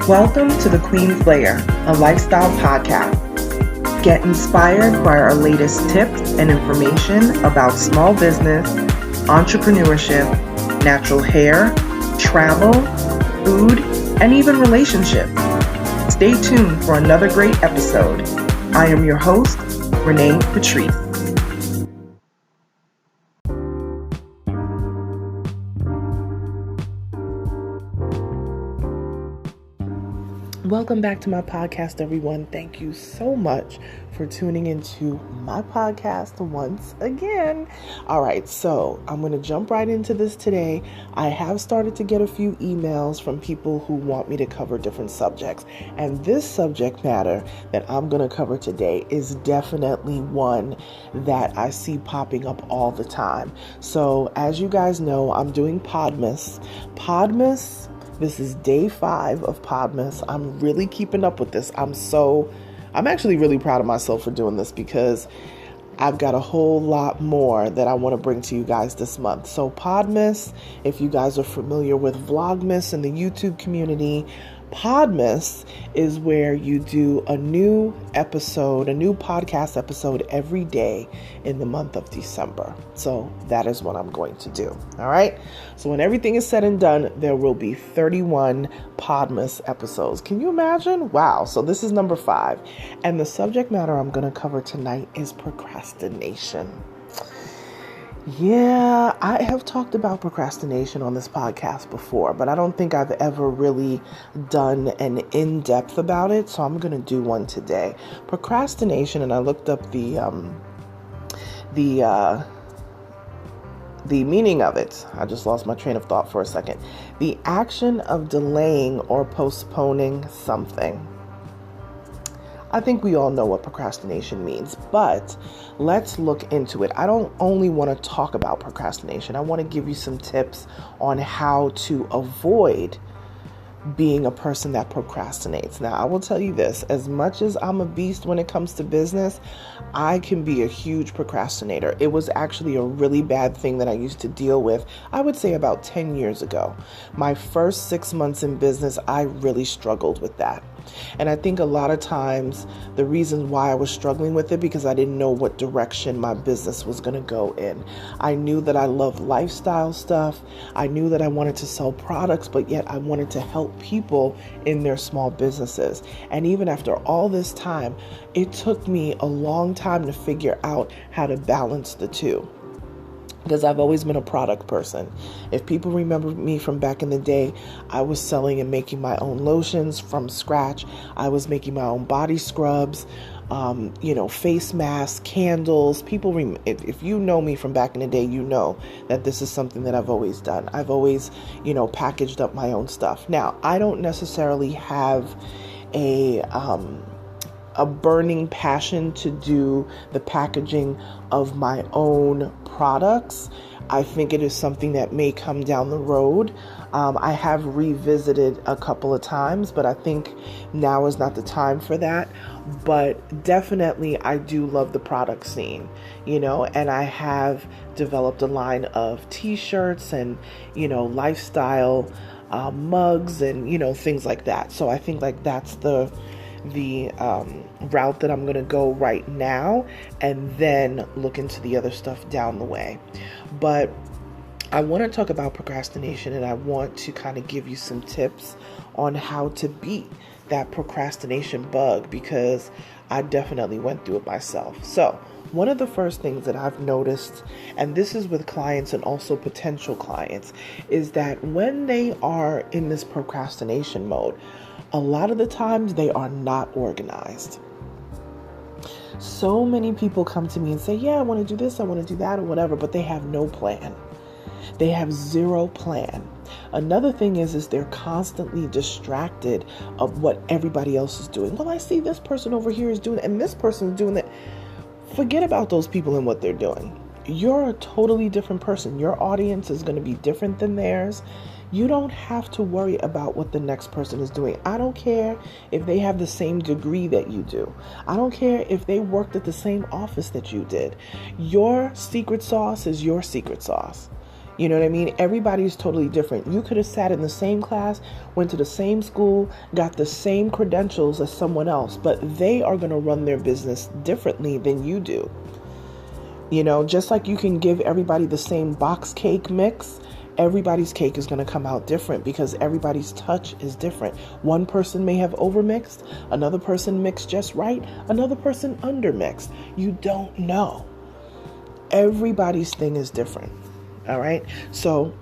Welcome to The Queen's Lair, a lifestyle podcast. Get inspired by our latest tips and information about small business, entrepreneurship, natural hair, travel, food, and even relationships. Stay tuned for another great episode. I am your host, Renee Patrice. Welcome back to my podcast, everyone. Thank you so much for tuning into my podcast once again. All right, so I'm going to jump right into this today. I have started to get a few emails from people who want me to cover different subjects. And this subject matter that I'm going to cover today is definitely one that I see popping up all the time. So as you guys know, I'm doing PODmas. This is day 5 of PODmas. I'm really keeping up with this. I'm actually really proud of myself for doing this because I've got a whole lot more that I want to bring to you guys this month. So PODmas, if you guys are familiar with Vlogmas and the YouTube community, PODmas is where you do a new podcast episode every day in the month of December. So that is what I'm going to do. All right. So when everything is said and done, there will be 31 PODmas episodes. Can you imagine? Wow. So this is number 5. And the subject matter I'm going to cover tonight is procrastination. Yeah, I have talked about procrastination on this podcast before, but I don't think I've ever really done an in-depth about it, so I'm going to do one today. Procrastination, and I looked up the meaning of it. I just lost my train of thought for a second. The action of delaying or postponing something. I think we all know what procrastination means, but let's look into it. I don't only want to talk about procrastination. I want to give you some tips on how to avoid being a person that procrastinates. Now, I will tell you this, as much as I'm a beast when it comes to business, I can be a huge procrastinator. It was actually a really bad thing that I used to deal with, I would say about 10 years ago. My first 6 months in business, I really struggled with that. And I think a lot of times the reason why I was struggling with it because I didn't know what direction my business was going to go in. I knew that I loved lifestyle stuff. I knew that I wanted to sell products, but yet I wanted to help people in their small businesses. And even after all this time, it took me a long time to figure out how to balance the two. Because I've always been a product person. If people remember me from back in the day, I was selling and making my own lotions from scratch. I was making my own body scrubs, face masks, candles. If you know me from back in the day, you know that this is something that I've always done. I've always, packaged up my own stuff. Now, I don't necessarily have a burning passion to do the packaging of my own products. I think it is something that may come down the road. I have revisited a couple of times, but I think now is not the time for that. But definitely I do love the product scene, and I have developed a line of t-shirts and, lifestyle mugs and, things like that. So I think that's the route that I'm going to go right now, and then look into the other stuff down the way. But I want to talk about procrastination, and I want to kind of give you some tips on how to beat that procrastination bug, because I definitely went through it myself. So one of the first things that I've noticed, and this is with clients and also potential clients, is that when they are in this procrastination mode, a lot of the times they are not organized. So many people come to me and say, yeah, I want to do this, I want to do that, or whatever, but they have no plan. They have zero plan. Another thing is they're constantly distracted of what everybody else is doing. Well, I see this person over here is doing it, and this person is doing that. Forget about those people and what they're doing. You're a totally different person. Your audience is going to be different than theirs. You don't have to worry about what the next person is doing. I don't care if they have the same degree that you do. I don't care if they worked at the same office that you did. Your secret sauce is your secret sauce. You know what I mean? Everybody's totally different. You could have sat in the same class, went to the same school, got the same credentials as someone else, but they are going to run their business differently than you do. You know, just like you can give everybody the same box cake mix, everybody's cake is going to come out different because everybody's touch is different. One person may have overmixed, another person mixed just right, another person undermixed. You don't know. Everybody's thing is different. All right. So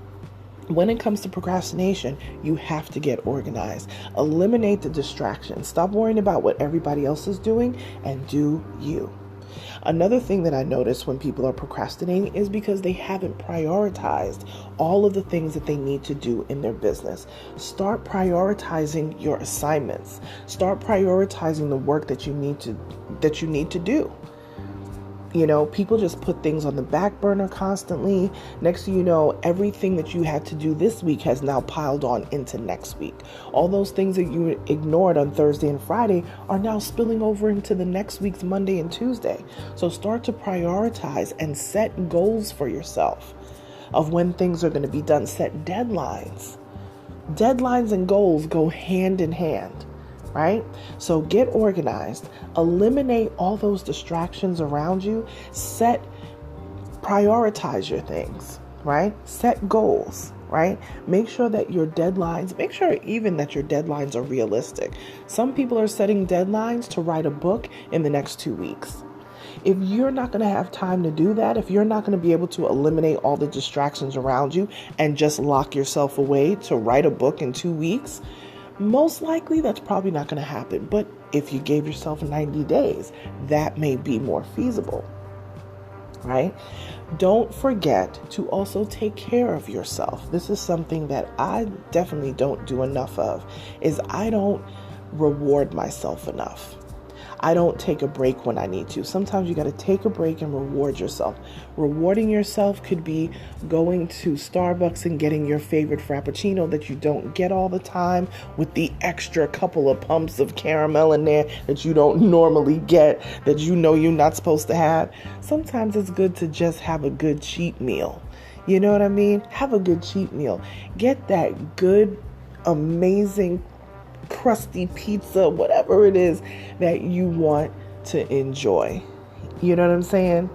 when it comes to procrastination, you have to get organized. Eliminate the distractions. Stop worrying about what everybody else is doing and do you. Another thing that I notice when people are procrastinating is because they haven't prioritized all of the things that they need to do in their business. Start prioritizing your assignments. Start prioritizing the work that you need to do. You know, people just put things on the back burner constantly. Next thing you know, everything that you had to do this week has now piled on into next week. All those things that you ignored on Thursday and Friday are now spilling over into the next week's Monday and Tuesday. So start to prioritize and set goals for yourself of when things are going to be done. Set deadlines. Deadlines and goals go hand in hand. Right? So get organized, eliminate all those distractions around you, prioritize your things, right? Set goals, right? Make sure that your deadlines are realistic. Some people are setting deadlines to write a book in the next 2 weeks. If you're not going to have time to do that, if you're not going to be able to eliminate all the distractions around you and just lock yourself away to write a book in 2 weeks, most likely that's probably not going to happen. But if you gave yourself 90 days, that may be more feasible, right? Don't forget to also take care of yourself. This is something that I definitely don't do enough of, is I don't reward myself enough. I don't take a break when I need to. Sometimes you got to take a break and reward yourself. Rewarding yourself could be going to Starbucks and getting your favorite Frappuccino that you don't get all the time with the extra couple of pumps of caramel in there that you don't normally get, that you know you're not supposed to have. Sometimes it's good to just have a good cheat meal. You know what I mean? Have a good cheat meal. Get that good, amazing crusty pizza, whatever it is that you want to enjoy. You know what I'm saying?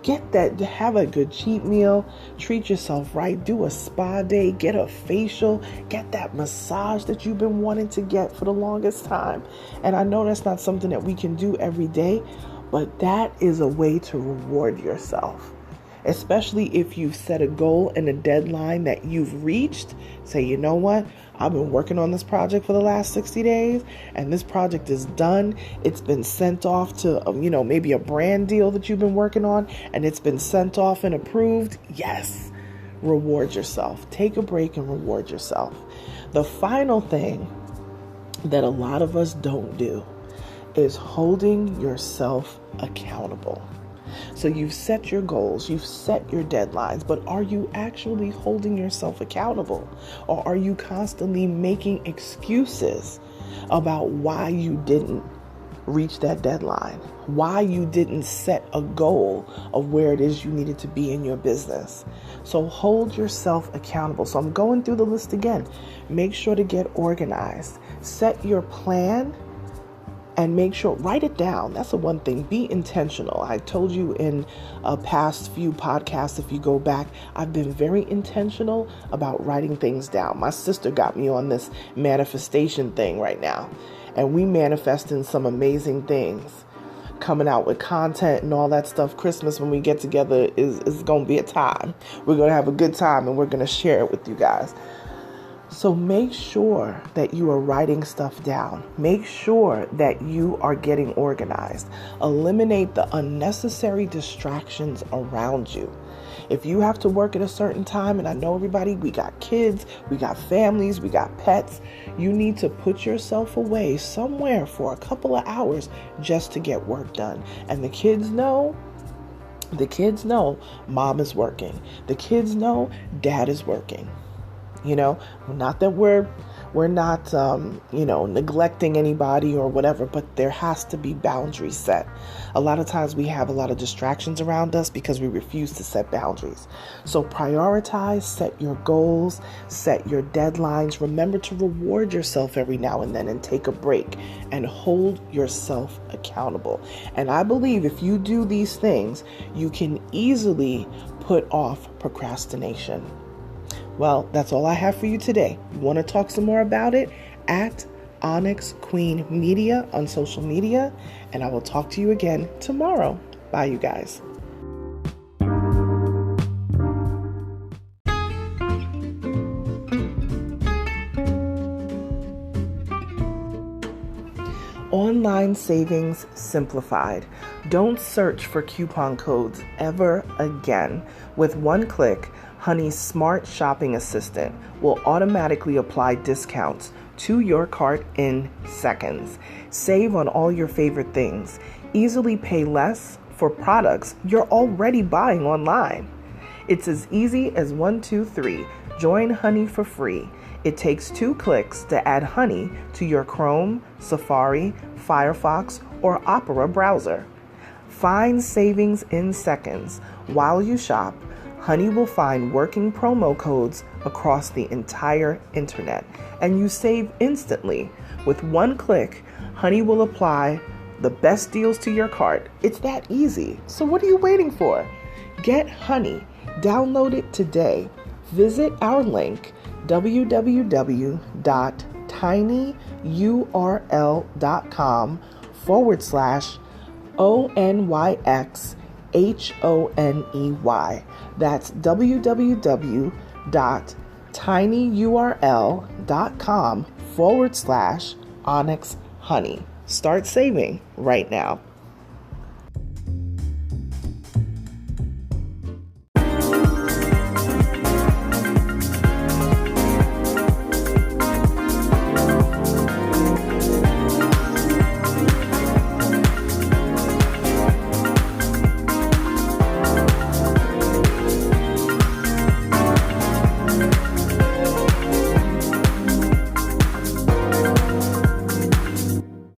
Get that, have a good cheat meal, treat yourself right, do a spa day, get a facial, get that massage that you've been wanting to get for the longest time. And I know that's not something that we can do every day, but that is a way to reward yourself. Especially if you've set a goal and a deadline that you've reached. Say, you know what? I've been working on this project for the last 60 days and this project is done. It's been sent off to, maybe a brand deal that you've been working on and it's been sent off and approved. Yes. Reward yourself. Take a break and reward yourself. The final thing that a lot of us don't do is holding yourself accountable. So you've set your goals, you've set your deadlines, but are you actually holding yourself accountable? Or are you constantly making excuses about why you didn't reach that deadline? Why you didn't set a goal of where it is you needed to be in your business? So hold yourself accountable. So I'm going through the list again. Make sure to get organized. Set your plan. And make sure, write it down. That's the one thing. Be intentional. I told you in a past few podcasts, if you go back, I've been very intentional about writing things down. My sister got me on this manifestation thing right now. And we manifesting some amazing things. Coming out with content and all that stuff. Christmas, when we get together, is going to be a time. We're going to have a good time and we're going to share it with you guys. So make sure that you are writing stuff down. Make sure that you are getting organized. Eliminate the unnecessary distractions around you. If you have to work at a certain time, and I know everybody, we got kids, we got families, we got pets, you need to put yourself away somewhere for a couple of hours just to get work done. And the kids know mom is working. The kids know dad is working. Not that we're We're not, neglecting anybody or whatever, but there has to be boundaries set. A lot of times we have a lot of distractions around us because we refuse to set boundaries. So prioritize, set your goals, set your deadlines. Remember to reward yourself every now and then and take a break and hold yourself accountable. And I believe if you do these things, you can easily put off procrastination. Well, that's all I have for you today. You want to talk some more about it? At Onyx Queen Media on social media, and I will talk to you again tomorrow. Bye, you guys. Online savings simplified. Don't search for coupon codes ever again. With one click, Honey's smart shopping assistant will automatically apply discounts to your cart in seconds. Save on all your favorite things. Easily pay less for products you're already buying online. It's as easy as 1, 2, 3. Join Honey for free. It takes 2 clicks to add Honey to your Chrome, Safari, Firefox, or Opera browser. Find savings in seconds. While you shop, Honey will find working promo codes across the entire internet, and you save instantly. With one click, Honey will apply the best deals to your cart. It's that easy. So what are you waiting for? Get Honey. Download it today. Visit our link, www.tinyurl.com/ONYXHONEY. That's www.tinyurl.com/Onyx Honey. Start saving right now.